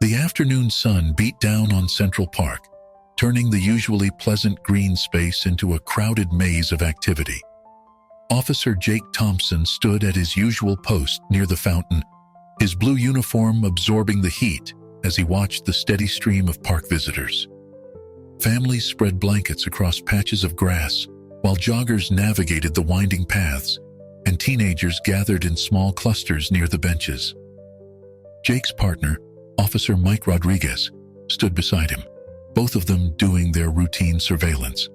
The afternoon sun beat down on Central Park, turning the usually pleasant green space into a crowded maze of activity. Officer Jake Thompson stood at his usual post near the fountain, his blue uniform absorbing the heat as he watched the steady stream of park visitors. Families spread blankets across patches of grass, while joggers navigated the winding paths, and teenagers gathered in small clusters near the benches. Jake's partner, Officer Mike Rodriguez, stood beside him, both of them doing their routine surveillance.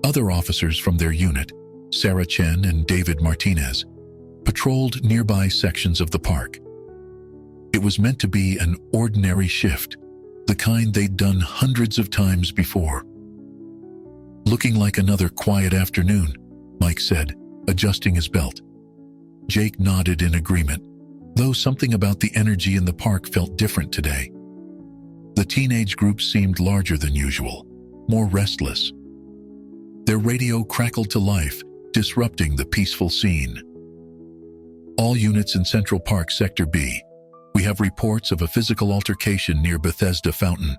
Other officers from their unit, Sarah Chen and David Martinez, patrolled nearby sections of the park. It was meant to be an ordinary shift, the kind they'd done hundreds of times before. "Looking like another quiet afternoon," Mike said, adjusting his belt. Jake nodded in agreement, though something about the energy in the park felt different today. The teenage group seemed larger than usual, more restless. Their radio crackled to life, disrupting the peaceful scene. "All units in Central Park Sector B. We have reports of a physical altercation near Bethesda Fountain.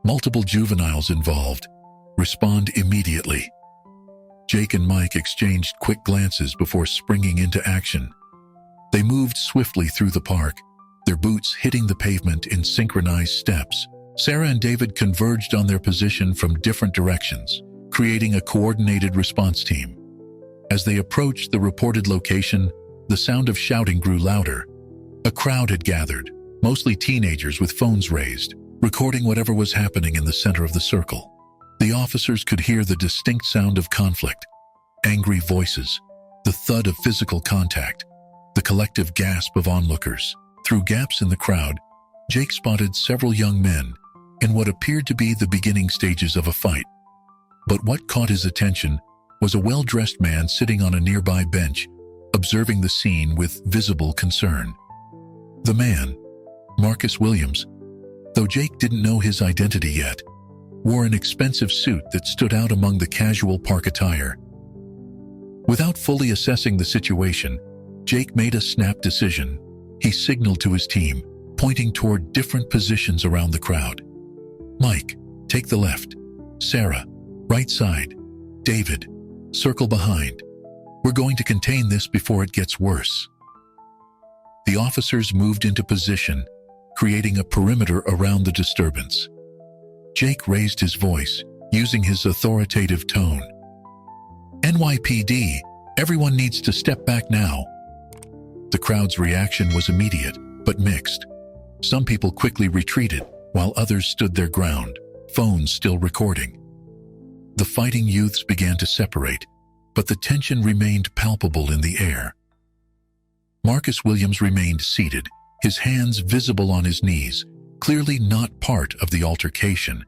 Multiple juveniles involved. Respond immediately." Jake and Mike exchanged quick glances before springing into action. They moved swiftly through the park, their boots hitting the pavement in synchronized steps. Sarah and David converged on their position from different directions, creating a coordinated response team. As they approached the reported location, the sound of shouting grew louder. A crowd had gathered, mostly teenagers with phones raised, recording whatever was happening in the center of the circle. The officers could hear the distinct sound of conflict, angry voices, the thud of physical contact, the collective gasp of onlookers. Through gaps in the crowd, Jake spotted several young men in what appeared to be the beginning stages of a fight. But what caught his attention was a well-dressed man sitting on a nearby bench, observing the scene with visible concern. The man, Marcus Williams, though Jake didn't know his identity yet, wore an expensive suit that stood out among the casual park attire. Without fully assessing the situation, Jake made a snap decision. He signaled to his team, pointing toward different positions around the crowd. "Mike, take the left. Sarah, right side. David, circle behind. We're going to contain this before it gets worse." The officers moved into position, creating a perimeter around the disturbance. Jake raised his voice, using his authoritative tone. "NYPD, everyone needs to step back now." The crowd's reaction was immediate, but mixed. Some people quickly retreated, while others stood their ground, phones still recording. The fighting youths began to separate, but the tension remained palpable in the air. Marcus Williams remained seated, his hands visible on his knees, clearly not part of the altercation.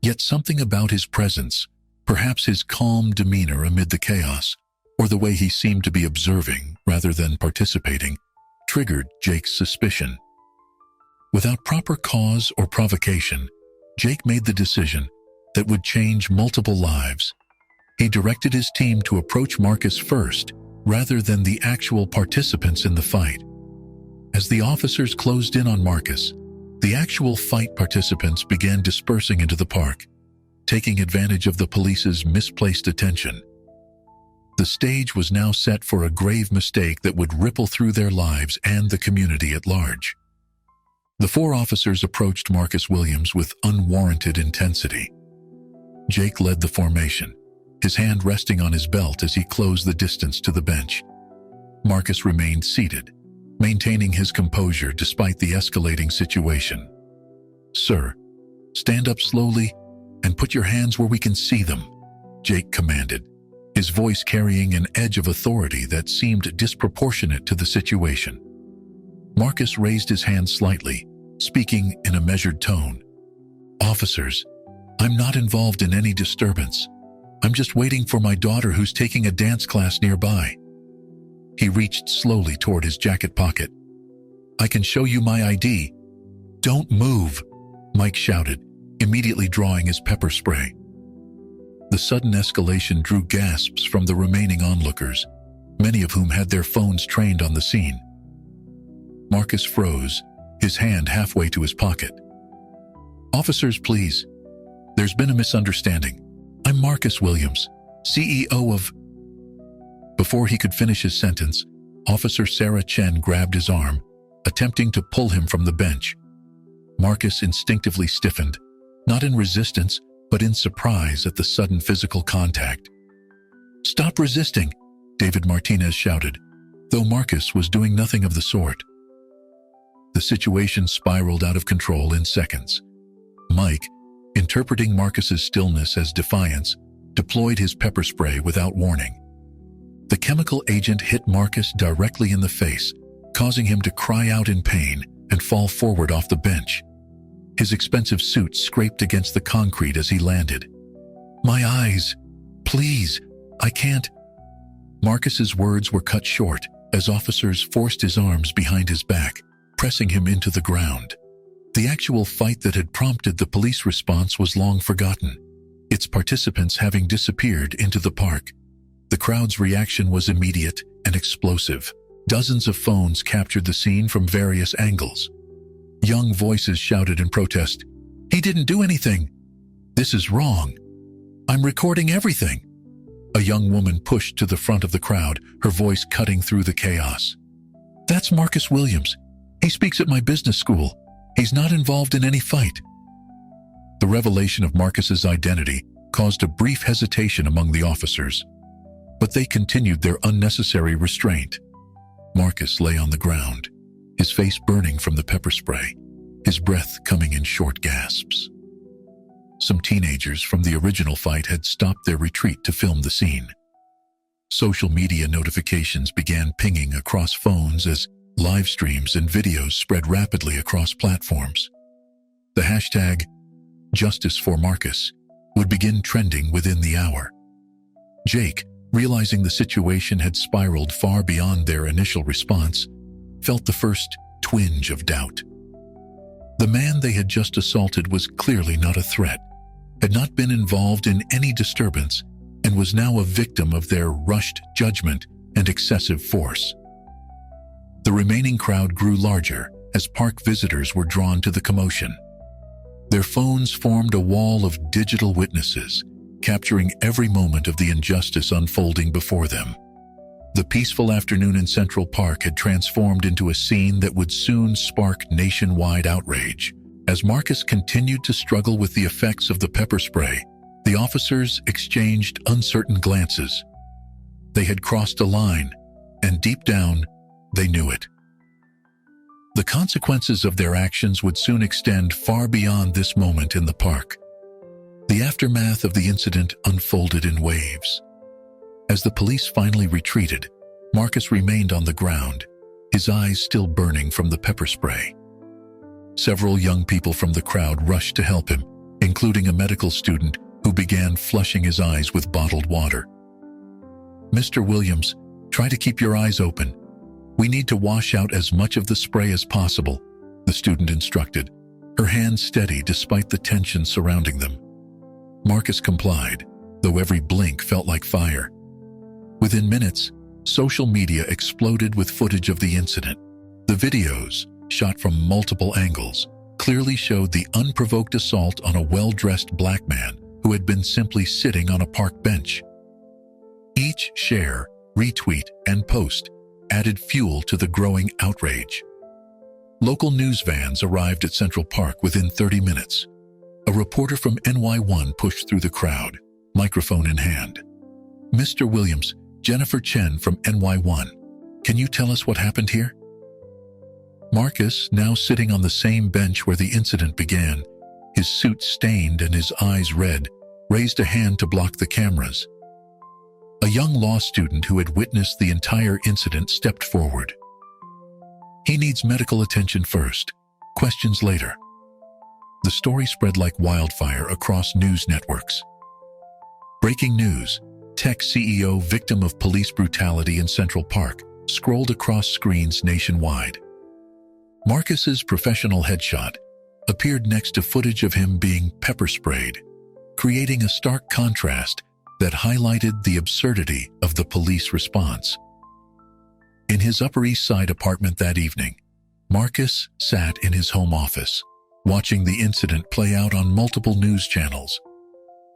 Yet something about his presence, perhaps his calm demeanor amid the chaos, or the way he seemed to be observing rather than participating, triggered Jake's suspicion. Without proper cause or provocation, Jake made the decision that would change multiple lives. He directed his team to approach Marcus first, rather than the actual participants in the fight. As the officers closed in on Marcus, the actual fight participants began dispersing into the park, taking advantage of the police's misplaced attention. The stage was now set for a grave mistake that would ripple through their lives and the community at large. The four officers approached Marcus Williams with unwarranted intensity. Jake led the formation, his hand resting on his belt as he closed the distance to the bench. Marcus remained seated, maintaining his composure despite the escalating situation. "Sir, stand up slowly and put your hands where we can see them," Jake commanded, his voice carrying an edge of authority that seemed disproportionate to the situation. Marcus raised his hand slightly, speaking in a measured tone. "Officers, I'm not involved in any disturbance. I'm just waiting for my daughter who's taking a dance class nearby." He reached slowly toward his jacket pocket. "I can show you my ID." "Don't move," Mike shouted, immediately drawing his pepper spray. The sudden escalation drew gasps from the remaining onlookers, many of whom had their phones trained on the scene. Marcus froze, his hand halfway to his pocket. "Officers, please. There's been a misunderstanding. I'm Marcus Williams, CEO of..." Before he could finish his sentence, Officer Sarah Chen grabbed his arm, attempting to pull him from the bench. Marcus instinctively stiffened, not in resistance, but in surprise at the sudden physical contact. "Stop resisting," David Martinez shouted, though Marcus was doing nothing of the sort. The situation spiraled out of control in seconds. Mike, interpreting Marcus's stillness as defiance, deployed his pepper spray without warning. The chemical agent hit Marcus directly in the face, causing him to cry out in pain and fall forward off the bench. His expensive suit scraped against the concrete as he landed. "My eyes! Please! I can't..." Marcus's words were cut short as officers forced his arms behind his back, pressing him into the ground. The actual fight that had prompted the police response was long forgotten, its participants having disappeared into the park. The crowd's reaction was immediate and explosive. Dozens of phones captured the scene from various angles. Young voices shouted in protest, "He didn't do anything! This is wrong! I'm recording everything!" A young woman pushed to the front of the crowd, her voice cutting through the chaos. "That's Marcus Williams. He speaks at my business school. He's not involved in any fight." The revelation of Marcus's identity caused a brief hesitation among the officers, but they continued their unnecessary restraint. Marcus lay on the ground, his face burning from the pepper spray, his breath coming in short gasps. Some teenagers from the original fight had stopped their retreat to film the scene. Social media notifications began pinging across phones as live streams and videos spread rapidly across platforms. The hashtag #JusticeForMarcus would begin trending within the hour. Jake, realizing the situation had spiraled far beyond their initial response, felt the first twinge of doubt. The man they had just assaulted was clearly not a threat, had not been involved in any disturbance, and was now a victim of their rushed judgment and excessive force. The remaining crowd grew larger as park visitors were drawn to the commotion. Their phones formed a wall of digital witnesses, capturing every moment of the injustice unfolding before them. The peaceful afternoon in Central Park had transformed into a scene that would soon spark nationwide outrage. As Marcus continued to struggle with the effects of the pepper spray, the officers exchanged uncertain glances. They had crossed a line, and deep down, they knew it. The consequences of their actions would soon extend far beyond this moment in the park. The aftermath of the incident unfolded in waves. As the police finally retreated, Marcus remained on the ground, his eyes still burning from the pepper spray. Several young people from the crowd rushed to help him, including a medical student who began flushing his eyes with bottled water. "Mr. Williams, try to keep your eyes open. We need to wash out as much of the spray as possible," the student instructed, her hands steady despite the tension surrounding them. Marcus complied, though every blink felt like fire. Within minutes, social media exploded with footage of the incident. The videos, shot from multiple angles, clearly showed the unprovoked assault on a well-dressed black man who had been simply sitting on a park bench. Each share, retweet, and post added fuel to the growing outrage. Local news vans arrived at Central Park within 30 minutes. A reporter from NY1 pushed through the crowd, microphone in hand. "Mr. Williams, Jennifer Chen from NY1. Can you tell us what happened here?" Marcus, now sitting on the same bench where the incident began, his suit stained and his eyes red, raised a hand to block the cameras. A young law student who had witnessed the entire incident stepped forward. "He needs medical attention first, questions later." The story spread like wildfire across news networks. Breaking news: Tech CEO victim of police brutality in Central Park scrolled across screens nationwide. Marcus's professional headshot appeared next to footage of him being pepper sprayed, creating a stark contrast that highlighted the absurdity of the police response. In his Upper East Side apartment that evening, Marcus sat in his home office, watching the incident play out on multiple news channels.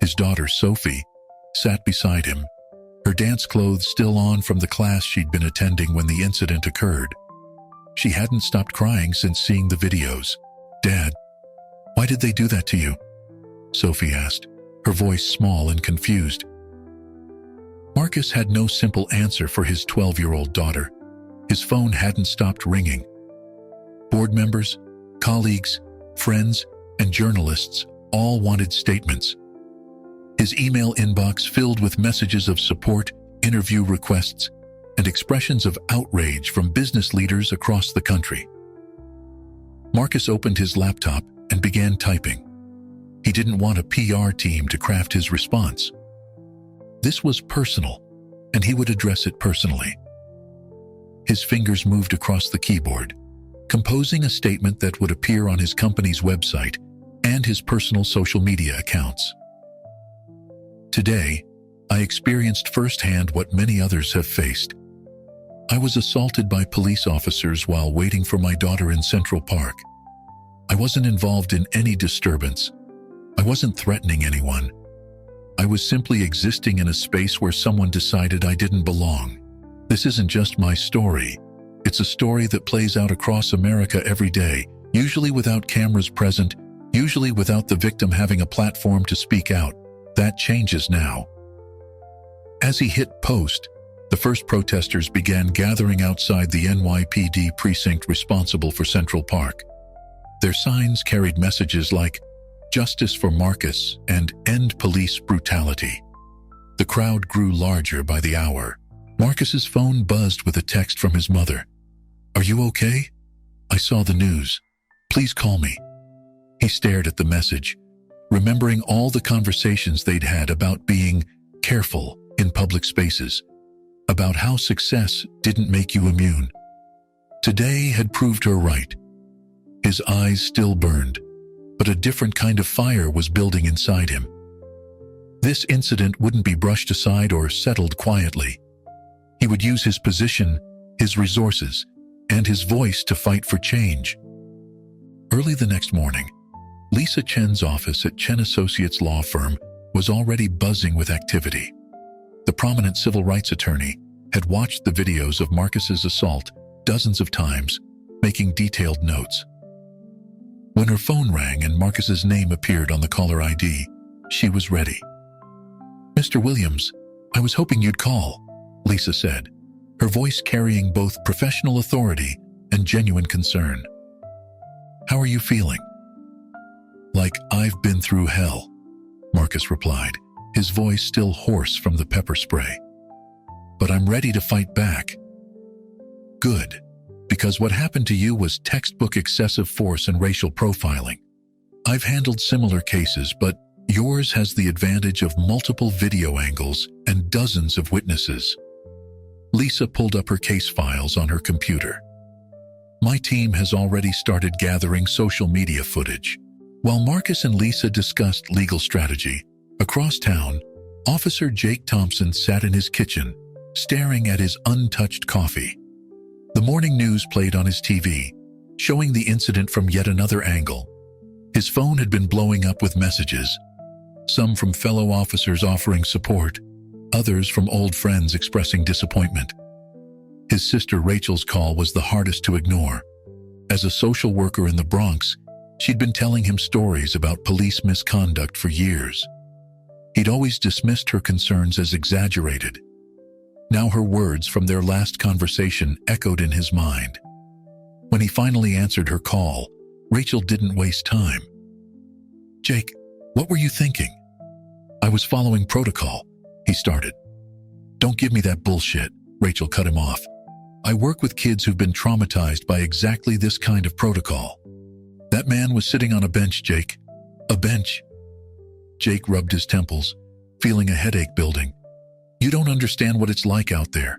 His daughter, Sophie, sat beside him, her dance clothes still on from the class she'd been attending when the incident occurred. She hadn't stopped crying since seeing the videos. "Dad, why did they do that to you?" Sophie asked, her voice small and confused. Marcus had no simple answer for his 12-year-old daughter. His phone hadn't stopped ringing. Board members, colleagues, friends, and journalists all wanted statements. His email inbox filled with messages of support, interview requests, and expressions of outrage from business leaders across the country. Marcus opened his laptop and began typing. He didn't want a PR team to craft his response. This was personal, and he would address it personally. His fingers moved across the keyboard, composing a statement that would appear on his company's website and his personal social media accounts. "Today, I experienced firsthand what many others have faced. I was assaulted by police officers while waiting for my daughter in Central Park. I wasn't involved in any disturbance. I wasn't threatening anyone. I was simply existing in a space where someone decided I didn't belong. This isn't just my story. It's a story that plays out across America every day, usually without cameras present, usually without the victim having a platform to speak out. That changes now." As he hit post, the first protesters began gathering outside the NYPD precinct responsible for Central Park. Their signs carried messages like, "Justice for Marcus" and "End police brutality." The crowd grew larger by the hour. Marcus's phone buzzed with a text from his mother. "Are you okay? I saw the news. Please call me." He stared at the message, remembering all the conversations they'd had about being careful in public spaces, about how success didn't make you immune. Today had proved her right. His eyes still burned, but a different kind of fire was building inside him. This incident wouldn't be brushed aside or settled quietly. He would use his position, his resources, and his voice to fight for change. Early the next morning, Lisa Chen's office at Chen Associates law firm was already buzzing with activity. The prominent civil rights attorney had watched the videos of Marcus's assault dozens of times, making detailed notes. When her phone rang and Marcus's name appeared on the caller ID, she was ready. "Mr. Williams, I was hoping you'd call," Lisa said, her voice carrying both professional authority and genuine concern. "How are you feeling?" "Like I've been through hell," Marcus replied, his voice still hoarse from the pepper spray. "But I'm ready to fight back." "Good, because what happened to you was textbook excessive force and racial profiling. I've handled similar cases, but yours has the advantage of multiple video angles and dozens of witnesses." Lisa pulled up her case files on her computer. "My team has already started gathering social media footage." While Marcus and Lisa discussed legal strategy, across town, Officer Jake Thompson sat in his kitchen, staring at his untouched coffee. The morning news played on his TV, showing the incident from yet another angle. His phone had been blowing up with messages, some from fellow officers offering support, others from old friends expressing disappointment. His sister Rachel's call was the hardest to ignore. As a social worker in the Bronx, she'd been telling him stories about police misconduct for years. He'd always dismissed her concerns as exaggerated. Now her words from their last conversation echoed in his mind. When he finally answered her call, Rachel didn't waste time. "Jake, what were you thinking?" "I was following protocol," he started. "Don't give me that bullshit," Rachel cut him off. "I work with kids who've been traumatized by exactly this kind of protocol." "That man was sitting on a bench, Jake. A bench." Jake rubbed his temples, feeling a headache building. "You don't understand what it's like out there."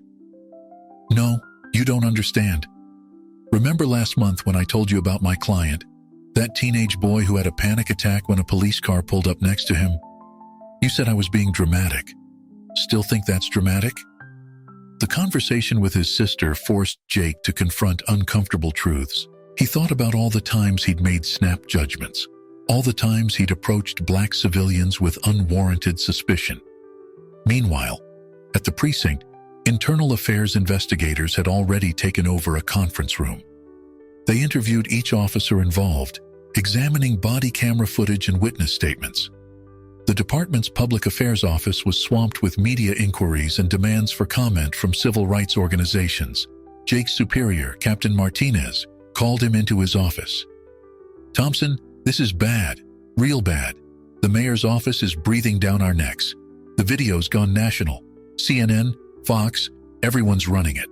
"No, you don't understand. Remember last month when I told you about my client, that teenage boy who had a panic attack when a police car pulled up next to him? You said I was being dramatic. Still think that's dramatic?" The conversation with his sister forced Jake to confront uncomfortable truths. He thought about all the times he'd made snap judgments, all the times he'd approached black civilians with unwarranted suspicion. Meanwhile, at the precinct, internal affairs investigators had already taken over a conference room. They interviewed each officer involved, examining body camera footage and witness statements. The department's public affairs office was swamped with media inquiries and demands for comment from civil rights organizations. Jake's superior, Captain Martinez, called him into his office. "Thompson, this is bad, real bad. The mayor's office is breathing down our necks. The video's gone national. CNN, Fox, everyone's running it."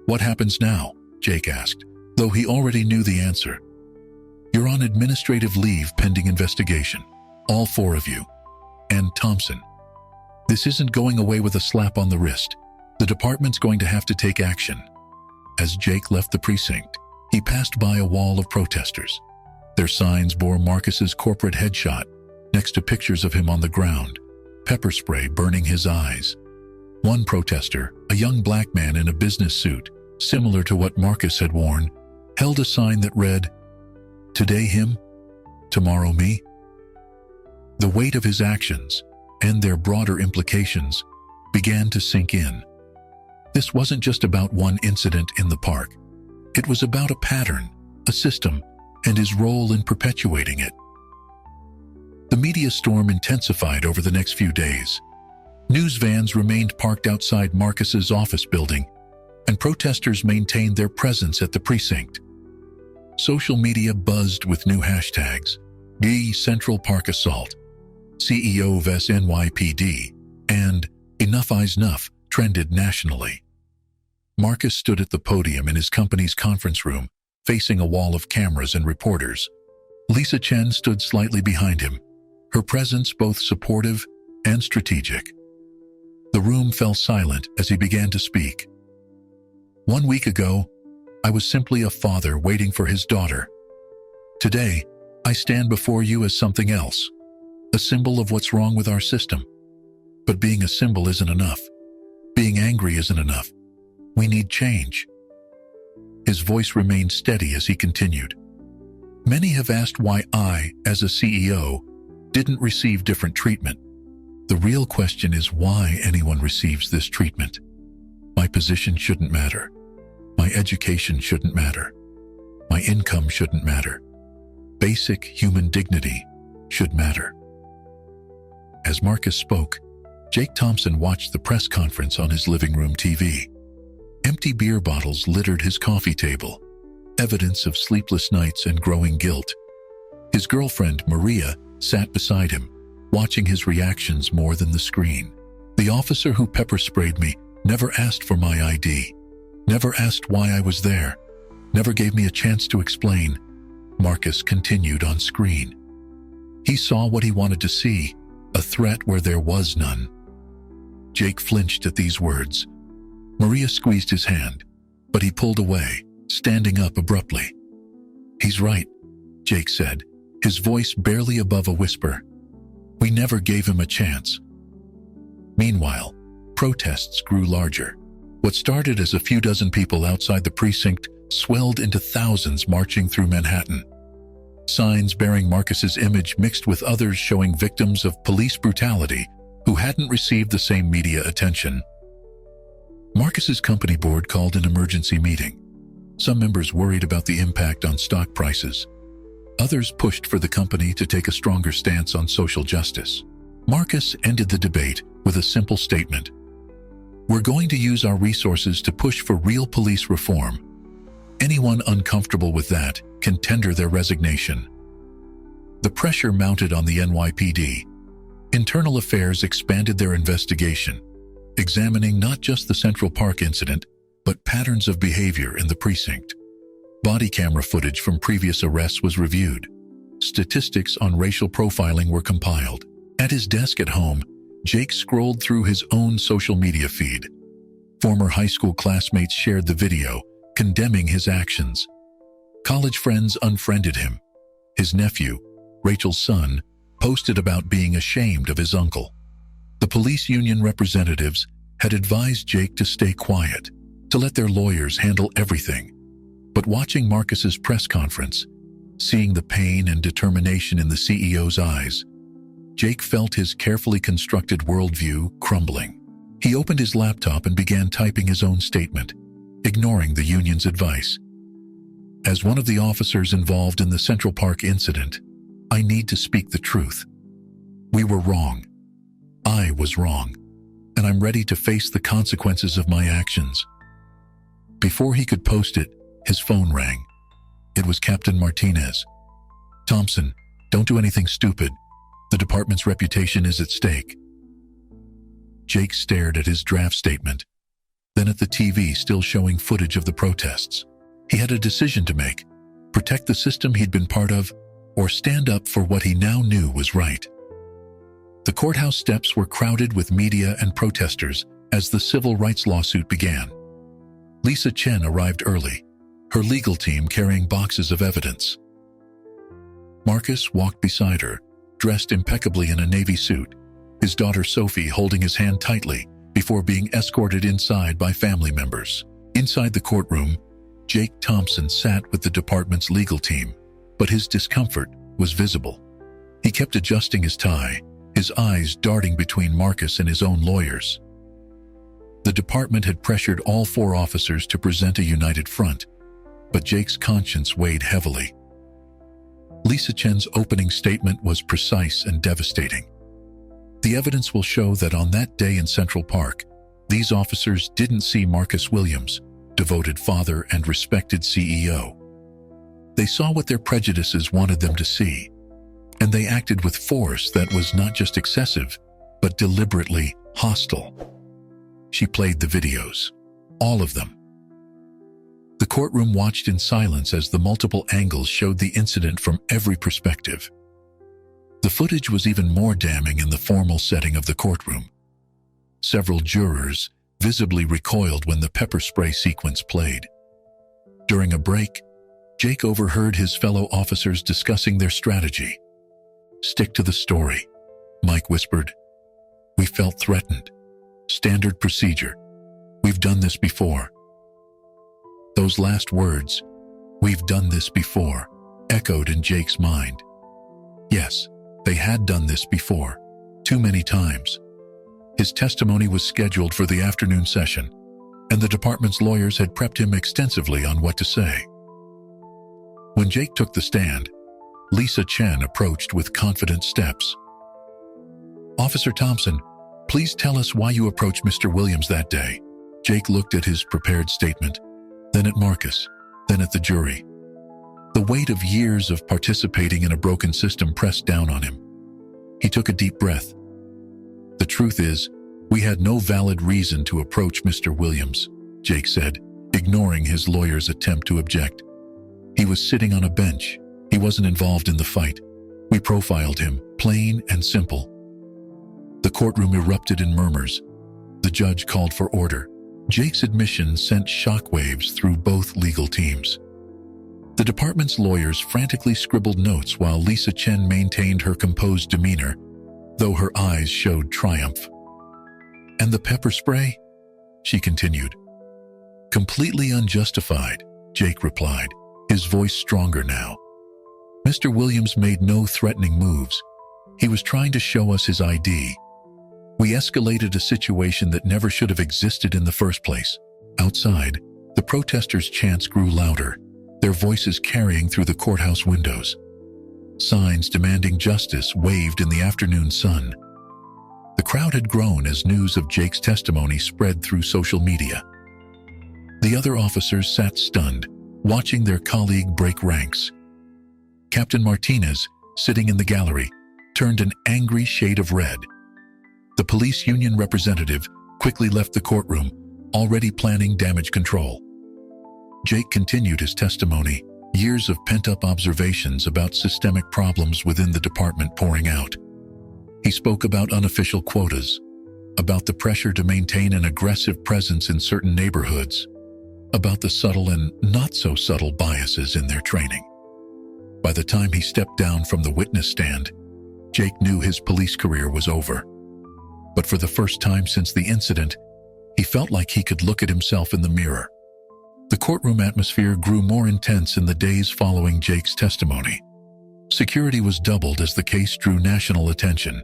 "What happens now?" Jake asked, though he already knew the answer. "You're on administrative leave pending investigation. All four of you. And Thompson. This isn't going away with a slap on the wrist. The department's going to have to take action." As Jake left the precinct, he passed by a wall of protesters. Their signs bore Marcus's corporate headshot, next to pictures of him on the ground, pepper spray burning his eyes. One protester, a young black man in a business suit, similar to what Marcus had worn, held a sign that read, "Today him, tomorrow me." The weight of his actions, and their broader implications, began to sink in. This wasn't just about one incident in the park. It was about a pattern, a system, and his role in perpetuating it. The media storm intensified over the next few days. News vans remained parked outside Marcus's office building, and protesters maintained their presence at the precinct. Social media buzzed with new hashtags: "The Central Park Assault," "CEO vs NYPD," and "Enough is Enough" trended nationally. Marcus stood at the podium in his company's conference room, facing a wall of cameras and reporters. Lisa Chen stood slightly behind him, her presence both supportive and strategic. The room fell silent as he began to speak. "1 week ago, I was simply a father waiting for his daughter. Today, I stand before you as something else, a symbol of what's wrong with our system. But being a symbol isn't enough. Being angry isn't enough. We need change." His voice remained steady as he continued. "Many have asked why I, as a CEO, didn't receive different treatment. The real question is why anyone receives this treatment. My position shouldn't matter. My education shouldn't matter. My income shouldn't matter. Basic human dignity should matter." As Marcus spoke, Jake Thompson watched the press conference on his living room TV. Empty beer bottles littered his coffee table, evidence of sleepless nights and growing guilt. His girlfriend, Maria, sat beside him, watching his reactions more than the screen. "The officer who pepper sprayed me never asked for my ID, never asked why I was there, never gave me a chance to explain," Marcus continued on screen. He saw what he wanted to see, a threat where there was none. Jake flinched at these words. Maria squeezed his hand, but he pulled away, standing up abruptly. "He's right," Jake said, his voice barely above a whisper. "We never gave him a chance." Meanwhile, protests grew larger. What started as a few dozen people outside the precinct swelled into thousands marching through Manhattan. Signs bearing Marcus's image mixed with others showing victims of police brutality who hadn't received the same media attention. Marcus's company board called an emergency meeting. Some members worried about the impact on stock prices. Others pushed for the company to take a stronger stance on social justice. Marcus ended the debate with a simple statement: "We're going to use our resources to push for real police reform. Anyone uncomfortable with that can tender their resignation." The pressure mounted on the NYPD. Internal Affairs expanded their investigation, examining not just the Central Park incident, but patterns of behavior in the precinct. Body camera footage from previous arrests was reviewed. Statistics on racial profiling were compiled. At his desk at home, Jake scrolled through his own social media feed. Former high school classmates shared the video, condemning his actions. College friends unfriended him. His nephew, Rachel's son, posted about being ashamed of his uncle. The police union representatives had advised Jake to stay quiet, to let their lawyers handle everything. But watching Marcus's press conference, seeing the pain and determination in the CEO's eyes, Jake felt his carefully constructed worldview crumbling. He opened his laptop and began typing his own statement, ignoring the union's advice. As one of the officers involved in the Central Park incident, I need to speak the truth. We were wrong. I was wrong, and I'm ready to face the consequences of my actions. Before he could post it, his phone rang. It was Captain Martinez. "Thompson, don't do anything stupid. The department's reputation is at stake." Jake stared at his draft statement, then at the TV still showing footage of the protests. He had a decision to make: protect the system he'd been part of, or stand up for what he now knew was right. The courthouse steps were crowded with media and protesters as the civil rights lawsuit began. Lisa Chen arrived early, her legal team carrying boxes of evidence. Marcus walked beside her, dressed impeccably in a navy suit, his daughter Sophie holding his hand tightly before being escorted inside by family members. Inside the courtroom, Jake Thompson sat with the department's legal team, but his discomfort was visible. He kept adjusting his tie, his eyes darting between Marcus and his own lawyers. The department had pressured all 4 officers to present a united front, but Jake's conscience weighed heavily. Lisa Chen's opening statement was precise and devastating. The evidence will show that on that day in Central Park, these officers didn't see Marcus Williams, devoted father and respected CEO. They saw what their prejudices wanted them to see, and they acted with force that was not just excessive, but deliberately hostile. She played the videos, all of them. The courtroom watched in silence as the multiple angles showed the incident from every perspective. The footage was even more damning in the formal setting of the courtroom. Several jurors visibly recoiled when the pepper spray sequence played. During a break, Jake overheard his fellow officers discussing their strategy. "Stick to the story," Mike whispered. "We felt threatened. Standard procedure. We've done this before." Those last words, "We've done this before," echoed in Jake's mind. Yes, they had done this before, too many times. His testimony was scheduled for the afternoon session, and the department's lawyers had prepped him extensively on what to say. When Jake took the stand, Lisa Chen approached with confident steps. "Officer Thompson, please tell us why you approached Mr. Williams that day." Jake looked at his prepared statement, then at Marcus, then at the jury. The weight of years of participating in a broken system pressed down on him. He took a deep breath. "The truth is, we had no valid reason to approach Mr. Williams," Jake said, ignoring his lawyer's attempt to object. "He was sitting on a bench. He wasn't involved in the fight. We profiled him, plain and simple." The courtroom erupted in murmurs. The judge called for order. Jake's admission sent shockwaves through both legal teams. The department's lawyers frantically scribbled notes while Lisa Chen maintained her composed demeanor, though her eyes showed triumph. "And the pepper spray?" she continued. "Completely unjustified," Jake replied, his voice stronger now. "Mr. Williams made no threatening moves. He was trying to show us his ID. We escalated a situation that never should have existed in the first place." Outside, the protesters' chants grew louder, their voices carrying through the courthouse windows. Signs demanding justice waved in the afternoon sun. The crowd had grown as news of Jake's testimony spread through social media. The other officers sat stunned, watching their colleague break ranks. Captain Martinez, sitting in the gallery, turned an angry shade of red. The police union representative quickly left the courtroom, already planning damage control. Jake continued his testimony, years of pent-up observations about systemic problems within the department pouring out. He spoke about unofficial quotas, about the pressure to maintain an aggressive presence in certain neighborhoods, about the subtle and not-so-subtle biases in their training. By the time he stepped down from the witness stand, Jake knew his police career was over. But for the first time since the incident, he felt like he could look at himself in the mirror. The courtroom atmosphere grew more intense in the days following Jake's testimony. Security was doubled as the case drew national attention.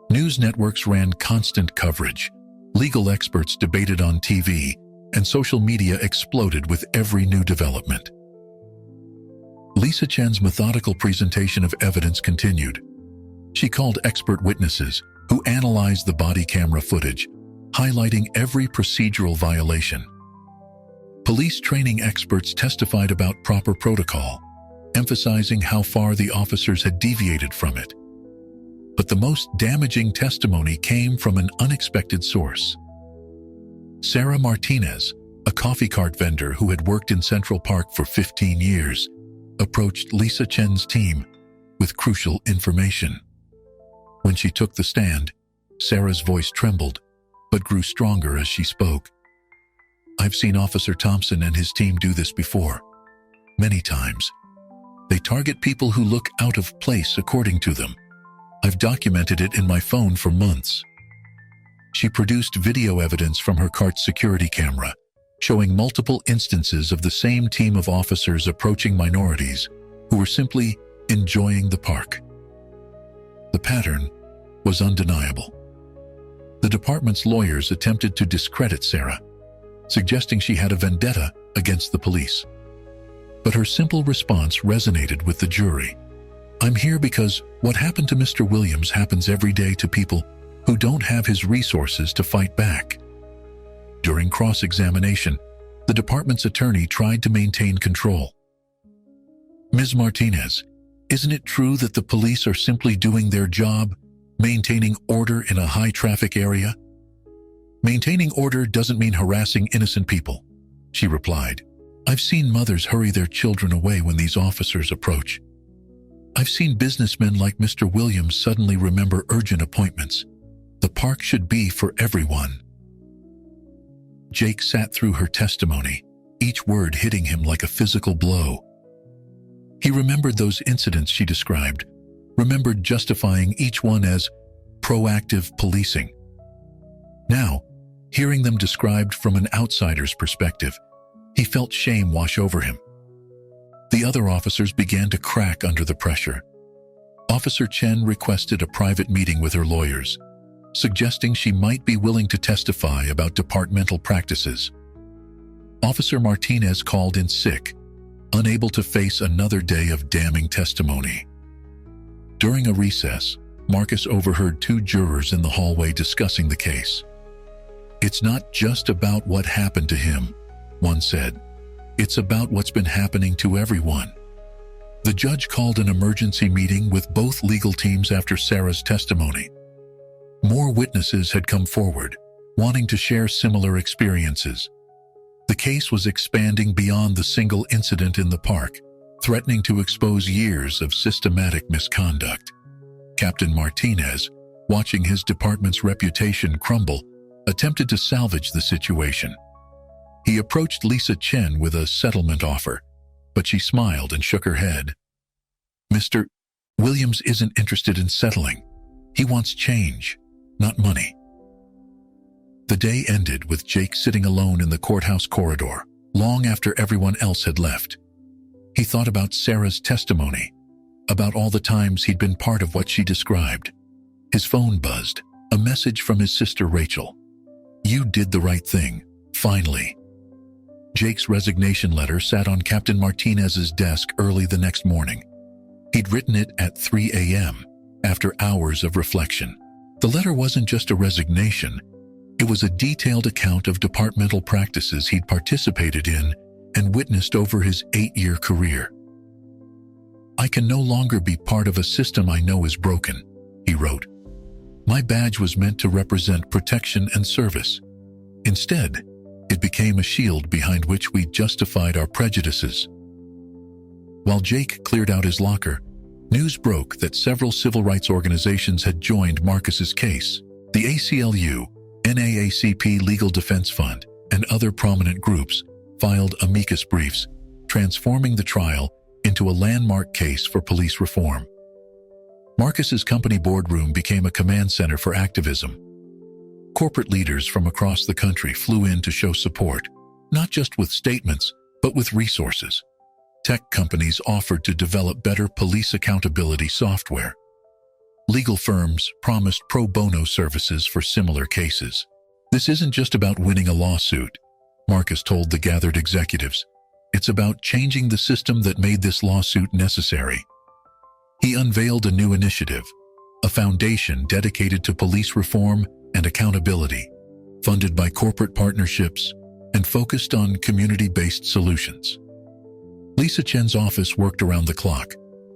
News networks ran constant coverage. Legal experts debated on TV, and social media exploded with every new development. Lisa Chen's methodical presentation of evidence continued. She called expert witnesses who analyzed the body camera footage, highlighting every procedural violation. Police training experts testified about proper protocol, emphasizing how far the officers had deviated from it. But the most damaging testimony came from an unexpected source. Sarah Martinez, a coffee cart vendor who had worked in Central Park for 15 years, approached Lisa Chen's team with crucial information. When she took the stand, Sarah's voice trembled, but grew stronger as she spoke. "I've seen Officer Thompson and his team do this before, many times. They target people who look out of place according to them. I've documented it in my phone for months." She produced video evidence from her cart's security camera, showing multiple instances of the same team of officers approaching minorities who were simply enjoying the park. The pattern was undeniable. The department's lawyers attempted to discredit Sarah, suggesting she had a vendetta against the police. But her simple response resonated with the jury. "I'm here because what happened to Mr. Williams happens every day to people who don't have his resources to fight back." During cross-examination, the department's attorney tried to maintain control. "Ms. Martinez, isn't it true that the police are simply doing their job, maintaining order in a high-traffic area?" "Maintaining order doesn't mean harassing innocent people," she replied. "I've seen mothers hurry their children away when these officers approach. I've seen businessmen like Mr. Williams suddenly remember urgent appointments. The park should be for everyone." Jake sat through her testimony, each word hitting him like a physical blow. He remembered those incidents she described, remembered justifying each one as proactive policing. Now, hearing them described from an outsider's perspective, he felt shame wash over him. The other officers began to crack under the pressure. Officer Chen requested a private meeting with her lawyers, suggesting she might be willing to testify about departmental practices. Officer Martinez called in sick, unable to face another day of damning testimony. During a recess, Marcus overheard two jurors in the hallway discussing the case. "It's not just about what happened to him," one said. "It's about what's been happening to everyone." The judge called an emergency meeting with both legal teams after Sarah's testimony. More witnesses had come forward, wanting to share similar experiences. The case was expanding beyond the single incident in the park, threatening to expose years of systematic misconduct. Captain Martinez, watching his department's reputation crumble, attempted to salvage the situation. He approached Lisa Chen with a settlement offer, but she smiled and shook her head. "Mr. Williams isn't interested in settling. He wants change, not money." The day ended with Jake sitting alone in the courthouse corridor, long after everyone else had left. He thought about Sarah's testimony, about all the times he'd been part of what she described. His phone buzzed, a message from his sister Rachel. "You did the right thing, finally." Jake's resignation letter sat on Captain Martinez's desk early the next morning. He'd written it at 3 a.m., after hours of reflection. The letter wasn't just a resignation. It was a detailed account of departmental practices he'd participated in and witnessed over his 8-year career. "I can no longer be part of a system I know is broken," he wrote. "My badge was meant to represent protection and service. Instead, it became a shield behind which we justified our prejudices." While Jake cleared out his locker, news broke that several civil rights organizations had joined Marcus's case. The ACLU, NAACP Legal Defense Fund, and other prominent groups filed amicus briefs, transforming the trial into a landmark case for police reform. Marcus's company boardroom became a command center for activism. Corporate leaders from across the country flew in to show support, not just with statements, but with resources. Tech companies offered to develop better police accountability software. Legal firms promised pro bono services for similar cases. This isn't just about winning a lawsuit, Marcus told the gathered executives. It's about changing the system that made this lawsuit necessary. He unveiled a new initiative, a foundation dedicated to police reform and accountability, funded by corporate partnerships and focused on community-based solutions. Lisa Chen's office worked around the clock,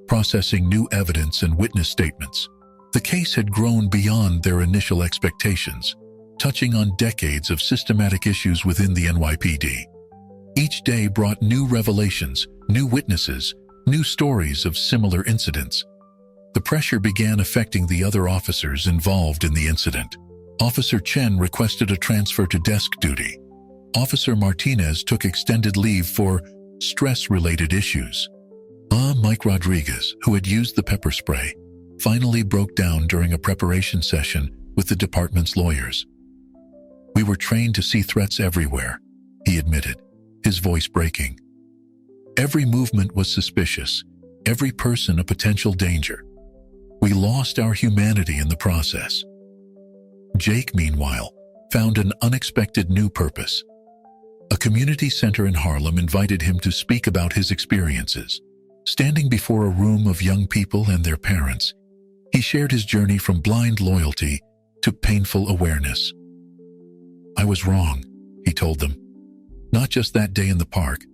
processing new evidence and witness statements. The case had grown beyond their initial expectations, touching on decades of systematic issues within the NYPD. Each day brought new revelations, new witnesses, new stories of similar incidents. The pressure began affecting the other officers involved in the incident. Officer Chen requested a transfer to desk duty. Officer Martinez took extended leave for stress-related issues. Mike Rodriguez, who had used the pepper spray, finally broke down during a preparation session with the department's lawyers. "We were trained to see threats everywhere," he admitted, his voice breaking. "Every movement was suspicious, every person a potential danger. We lost our humanity in the process." Jake, meanwhile, found an unexpected new purpose. A community center in Harlem invited him to speak about his experiences. Standing before a room of young people and their parents, he shared his journey from blind loyalty to painful awareness. "I was wrong," he told them. "Not just that day in the park,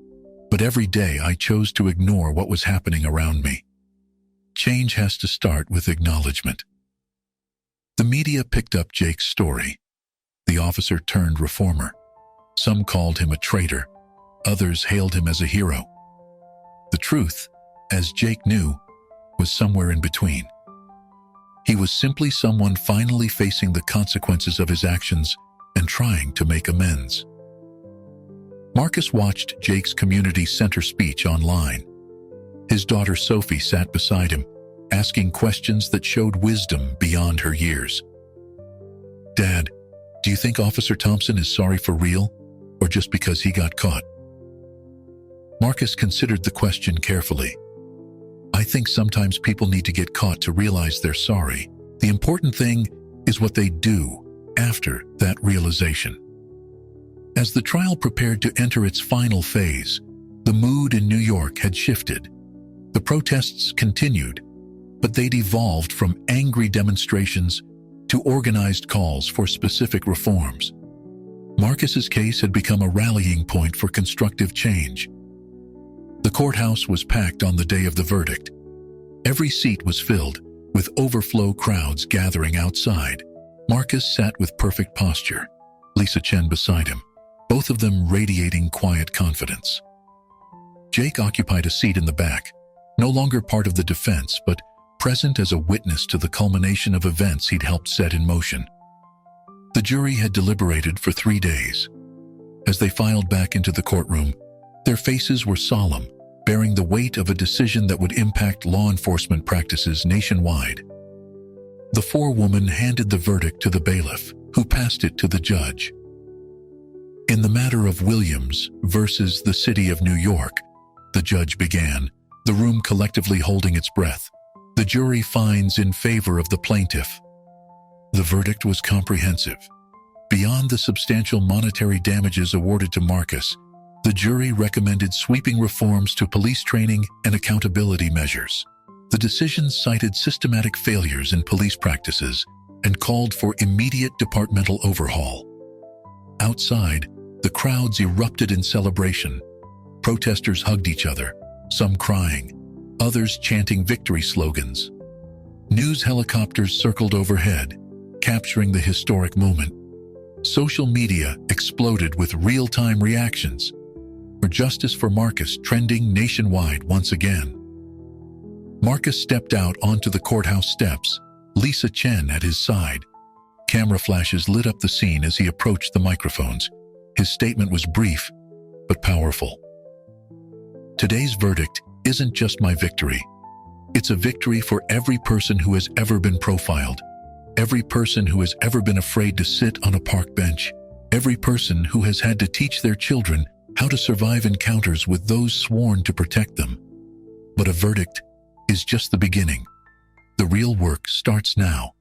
but every day I chose to ignore what was happening around me. Change has to start with acknowledgement." The media picked up Jake's story. The officer turned reformer. Some called him a traitor. Others hailed him as a hero. The truth, as Jake knew, was somewhere in between. He was simply someone finally facing the consequences of his actions and trying to make amends. Marcus watched Jake's community center speech online. His daughter Sophie sat beside him, asking questions that showed wisdom beyond her years. "Dad, do you think Officer Thompson is sorry for real, or just because he got caught?" Marcus considered the question carefully. "I think sometimes people need to get caught to realize they're sorry. The important thing is what they do after that realization." As the trial prepared to enter its final phase, the mood in New York had shifted. The protests continued, but they'd evolved from angry demonstrations to organized calls for specific reforms. Marcus's case had become a rallying point for constructive change. The courthouse was packed on the day of the verdict. Every seat was filled, with overflow crowds gathering outside. Marcus sat with perfect posture, Lisa Chen beside him, both of them radiating quiet confidence. Jake occupied a seat in the back, no longer part of the defense, but present as a witness to the culmination of events he'd helped set in motion. The jury had deliberated for 3 days. As they filed back into the courtroom, their faces were solemn, bearing the weight of a decision that would impact law enforcement practices nationwide. The forewoman handed the verdict to the bailiff, who passed it to the judge. "In the matter of Williams versus the City of New York," the judge began, the room collectively holding its breath, "the jury finds in favor of the plaintiff." The verdict was comprehensive. Beyond the substantial monetary damages awarded to Marcus, the jury recommended sweeping reforms to police training and accountability measures. The decision cited systematic failures in police practices and called for immediate departmental overhaul. Outside, the crowds erupted in celebration. Protesters hugged each other, some crying, others chanting victory slogans. News helicopters circled overhead, capturing the historic moment. Social media exploded with real-time reactions, for justice for Marcus trending nationwide once again. Marcus stepped out onto the courthouse steps, Lisa Chen at his side. Camera flashes lit up the scene as he approached the microphones. His statement was brief, but powerful. "Today's verdict isn't just my victory. It's a victory for every person who has ever been profiled, every person who has ever been afraid to sit on a park bench, every person who has had to teach their children how to survive encounters with those sworn to protect them. But a verdict is just the beginning. The real work starts now.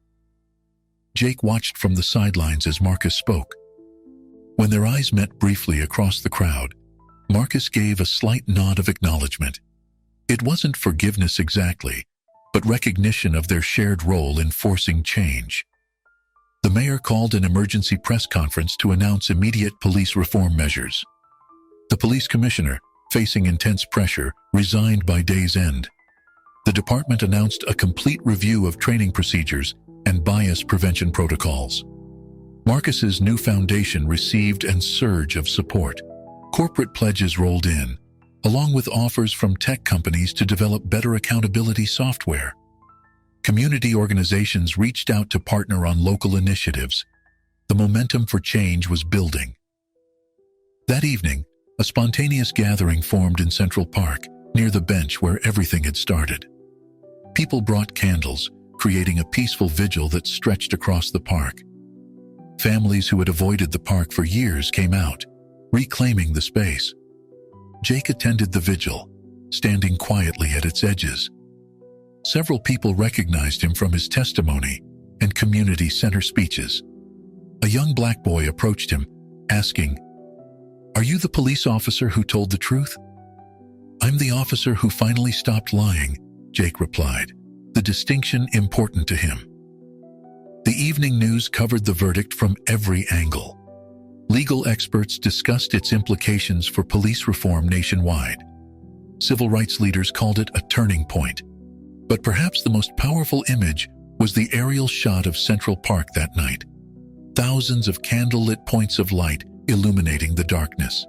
Jake watched from the sidelines as Marcus spoke. When their eyes met briefly across the crowd, Marcus gave a slight nod of acknowledgement. It wasn't forgiveness exactly, but recognition of their shared role in forcing change. The mayor called an emergency press conference to announce immediate police reform measures. The police commissioner, facing intense pressure, resigned by day's end. The department announced a complete review of training procedures and bias prevention protocols. Marcus's new foundation received a surge of support. Corporate pledges rolled in, along with offers from tech companies to develop better accountability software. Community organizations reached out to partner on local initiatives. The momentum for change was building. That evening, a spontaneous gathering formed in Central Park, near the bench where everything had started. People brought candles, creating a peaceful vigil that stretched across the park. Families who had avoided the park for years came out, reclaiming the space. Jake attended the vigil, standing quietly at its edges. Several people recognized him from his testimony and community center speeches. A young black boy approached him, asking, "Are you the police officer who told the truth?" "I'm the officer who finally stopped lying," Jake replied, the distinction important to him. The evening news covered the verdict from every angle. Legal experts discussed its implications for police reform nationwide. Civil rights leaders called it a turning point. But perhaps the most powerful image was the aerial shot of Central Park that night. Thousands of candlelit points of light illuminating the darkness.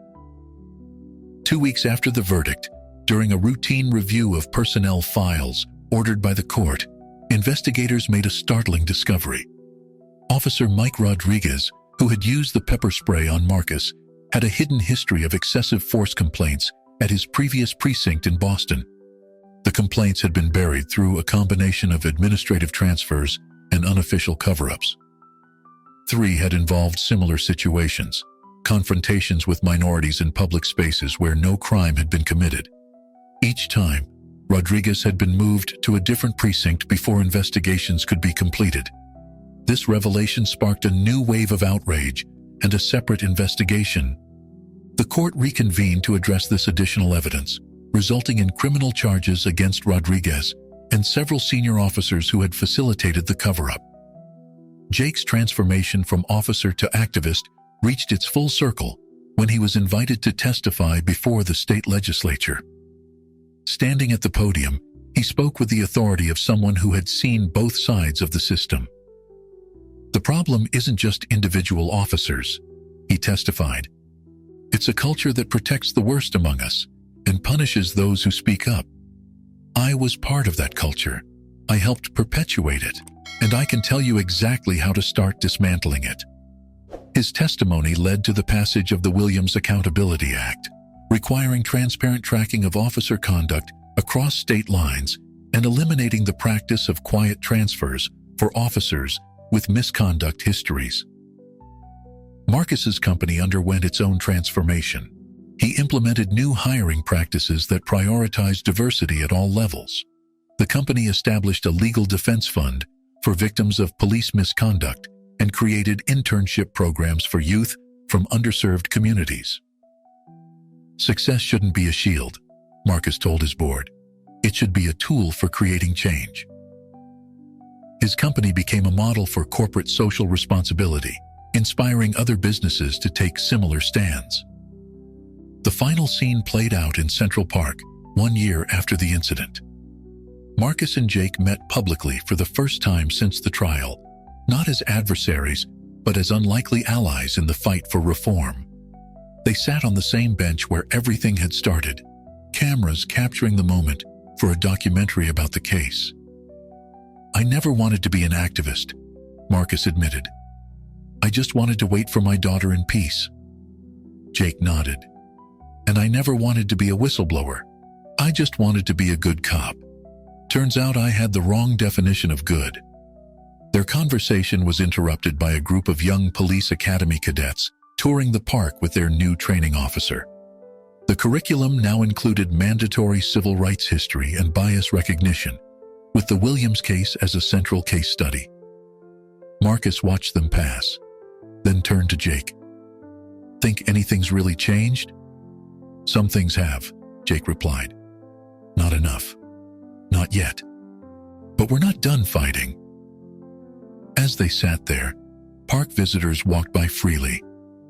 2 weeks after the verdict, during a routine review of personnel files ordered by the court, investigators made a startling discovery. Officer Mike Rodriguez, who had used the pepper spray on Marcus, had a hidden history of excessive force complaints at his previous precinct in Boston. The complaints had been buried through a combination of administrative transfers and unofficial cover-ups. 3 had involved similar situations, confrontations with minorities in public spaces where no crime had been committed. Each time, Rodriguez had been moved to a different precinct before investigations could be completed. This revelation sparked a new wave of outrage and a separate investigation. The court reconvened to address this additional evidence, resulting in criminal charges against Rodriguez and several senior officers who had facilitated the cover-up. Jake's transformation from officer to activist reached its full circle when he was invited to testify before the state legislature. Standing at the podium, he spoke with the authority of someone who had seen both sides of the system. "The problem isn't just individual officers," he testified. "It's a culture that protects the worst among us and punishes those who speak up. I was part of that culture. I helped perpetuate it, and I can tell you exactly how to start dismantling it." His testimony led to the passage of the Williams Accountability Act, requiring transparent tracking of officer conduct across state lines and eliminating the practice of quiet transfers for officers with misconduct histories. Marcus's company underwent its own transformation. He implemented new hiring practices that prioritized diversity at all levels. The company established a legal defense fund for victims of police misconduct and created internship programs for youth from underserved communities. "Success shouldn't be a shield," Marcus told his board. "It should be a tool for creating change." His company became a model for corporate social responsibility, inspiring other businesses to take similar stands. The final scene played out in Central Park 1 year after the incident. Marcus and Jake met publicly for the first time since the trial, not as adversaries, but as unlikely allies in the fight for reform. They sat on the same bench where everything had started, cameras capturing the moment for a documentary about the case. "I never wanted to be an activist," Marcus admitted. "I just wanted to wait for my daughter in peace." Jake nodded. "And I never wanted to be a whistleblower. I just wanted to be a good cop. Turns out I had the wrong definition of good." Their conversation was interrupted by a group of young police academy cadets touring the park with their new training officer. The curriculum now included mandatory civil rights history and bias recognition, with the Williams case as a central case study. Marcus watched them pass, then turned to Jake. "Think anything's really changed?" "Some things have," Jake replied. "Not enough. Not yet. But we're not done fighting." As they sat there, park visitors walked by freely.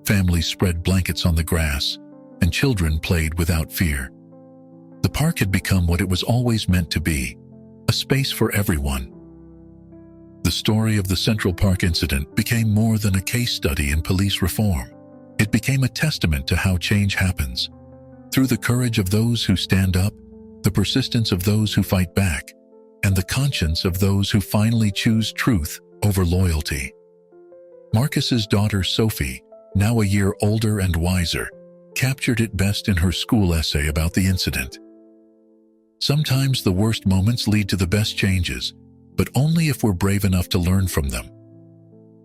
Families spread blankets on the grass, and children played without fear. The park had become what it was always meant to be, a space for everyone. The story of the Central Park incident became more than a case study in police reform. It became a testament to how change happens, through the courage of those who stand up, the persistence of those who fight back, and the conscience of those who finally choose truth over loyalty. Marcus's daughter Sophie, now a year older and wiser, captured it best in her school essay about the incident. "Sometimes the worst moments lead to the best changes, but only if we're brave enough to learn from them."